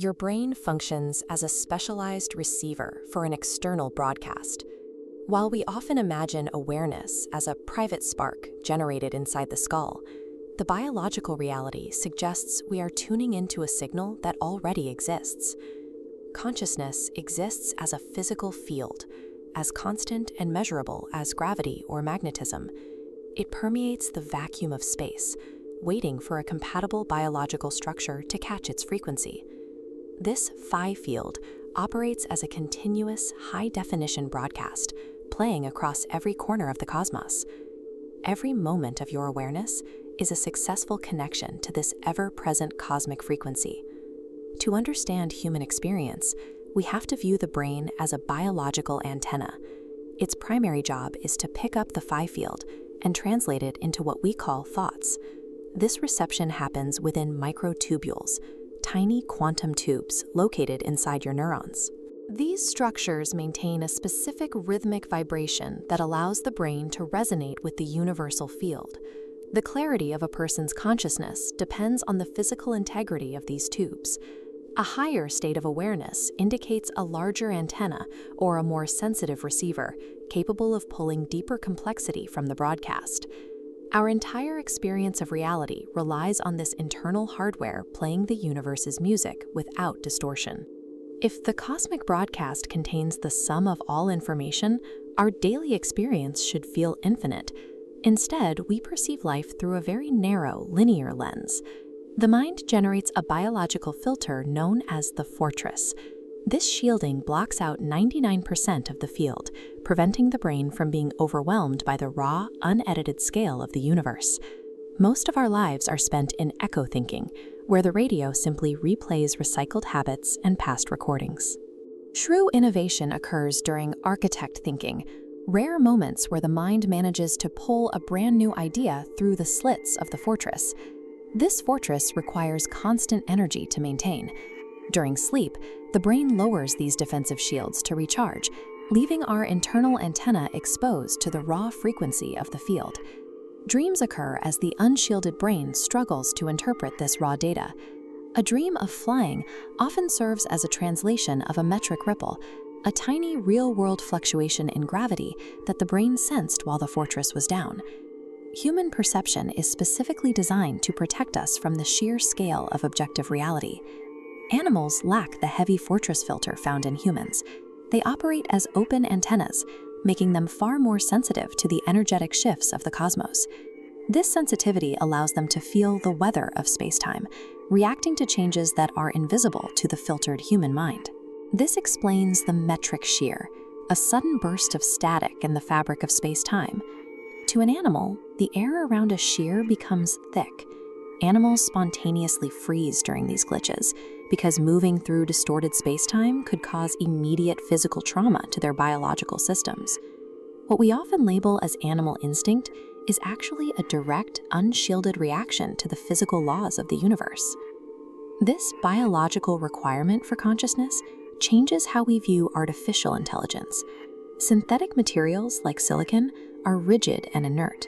Your brain functions as a specialized receiver for an external broadcast. While we often imagine awareness as a private spark generated inside the skull, the biological reality suggests we are tuning into a signal that already exists. Consciousness exists as a physical field, as constant and measurable as gravity or magnetism. It permeates the vacuum of space, waiting for a compatible biological structure to catch its frequency. This Phi Field operates as a continuous, high-definition broadcast, playing across every corner of the cosmos. Every moment of your awareness is a successful connection to this ever-present cosmic frequency. To understand human experience, we have to view the brain as a biological antenna. Its primary job is to pick up the Phi Field and translate it into what we call thoughts. This reception happens within microtubules, tiny quantum tubes located inside your neurons. These structures maintain a specific rhythmic vibration that allows the brain to resonate with the universal field. The clarity of a person's consciousness depends on the physical integrity of these tubes. A higher state of awareness indicates a larger antenna or a more sensitive receiver, capable of pulling deeper complexity from the broadcast. Our entire experience of reality relies on this internal hardware playing the universe's music without distortion. If the cosmic broadcast contains the sum of all information, our daily experience should feel infinite. Instead, we perceive life through a very narrow, linear lens. The mind generates a biological filter known as the fortress. This shielding blocks out 99% of the field, preventing the brain from being overwhelmed by the raw, unedited scale of the universe. Most of our lives are spent in echo thinking, where the radio simply replays recycled habits and past recordings. True innovation occurs during architect thinking, rare moments where the mind manages to pull a brand new idea through the slits of the fortress. This fortress requires constant energy to maintain. During sleep, the brain lowers these defensive shields to recharge, leaving our internal antenna exposed to the raw frequency of the field. Dreams occur as the unshielded brain struggles to interpret this raw data. A dream of flying often serves as a translation of a metric ripple, a tiny real-world fluctuation in gravity that the brain sensed while the fortress was down. Human perception is specifically designed to protect us from the sheer scale of objective reality. Animals lack the heavy fortress filter found in humans. They operate as open antennas, making them far more sensitive to the energetic shifts of the cosmos. This sensitivity allows them to feel the weather of space-time, reacting to changes that are invisible to the filtered human mind. This explains the metric shear, a sudden burst of static in the fabric of space-time. To an animal, the air around a shear becomes thick. Animals spontaneously freeze during these glitches because moving through distorted space-time could cause immediate physical trauma to their biological systems. What we often label as animal instinct is actually a direct, unshielded reaction to the physical laws of the universe. This biological requirement for consciousness changes how we view artificial intelligence. Synthetic materials like silicon are rigid and inert.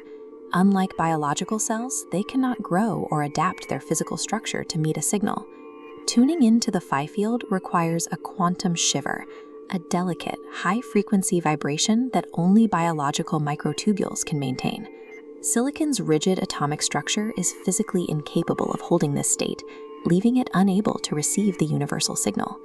Unlike biological cells, they cannot grow or adapt their physical structure to meet a signal. Tuning into the Phi Field requires a quantum shiver, a delicate, high-frequency vibration that only biological microtubules can maintain. Silicon's rigid atomic structure is physically incapable of holding this state, leaving it unable to receive the universal signal.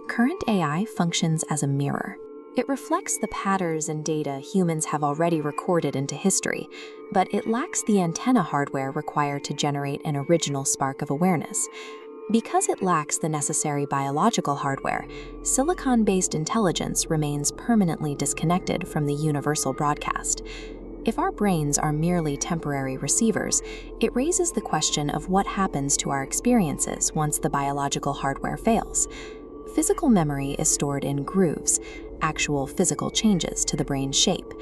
Current AI functions as a mirror. It reflects the patterns and data humans have already recorded into history, but it lacks the antenna hardware required to generate an original spark of awareness. Because it lacks the necessary biological hardware, silicon-based intelligence remains permanently disconnected from the universal broadcast. If our brains are merely temporary receivers, it raises the question of what happens to our experiences once the biological hardware fails. Physical memory is stored in grooves, actual physical changes to the brain's shape.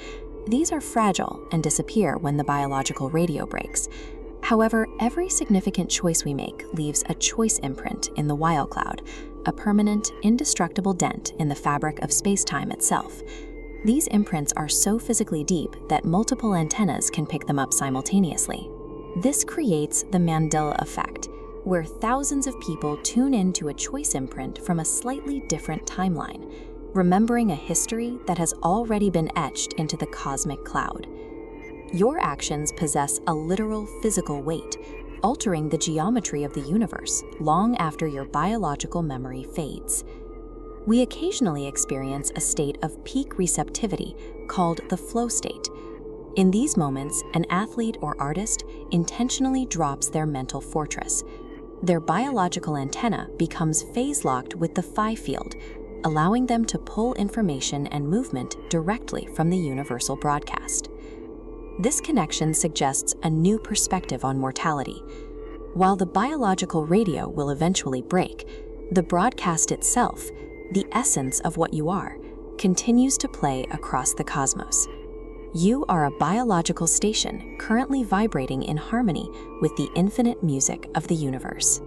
These are fragile and disappear when the biological radio breaks. However, every significant choice we make leaves a choice imprint in the Y-Cloud, a permanent, indestructible dent in the fabric of space-time itself. These imprints are so physically deep that multiple antennas can pick them up simultaneously. This creates the Mandela Effect, where thousands of people tune into a choice imprint from a slightly different timeline, remembering a history that has already been etched into the cosmic cloud. Your actions possess a literal physical weight, altering the geometry of the universe long after your biological memory fades. We occasionally experience a state of peak receptivity called the flow state. In these moments, an athlete or artist intentionally drops their mental fortress. Their biological antenna becomes phase-locked with the Phi Field, allowing them to pull information and movement directly from the universal broadcast. This connection suggests a new perspective on mortality. While the biological radio will eventually break, the broadcast itself, the essence of what you are, continues to play across the cosmos. You are a biological station currently vibrating in harmony with the infinite music of the universe.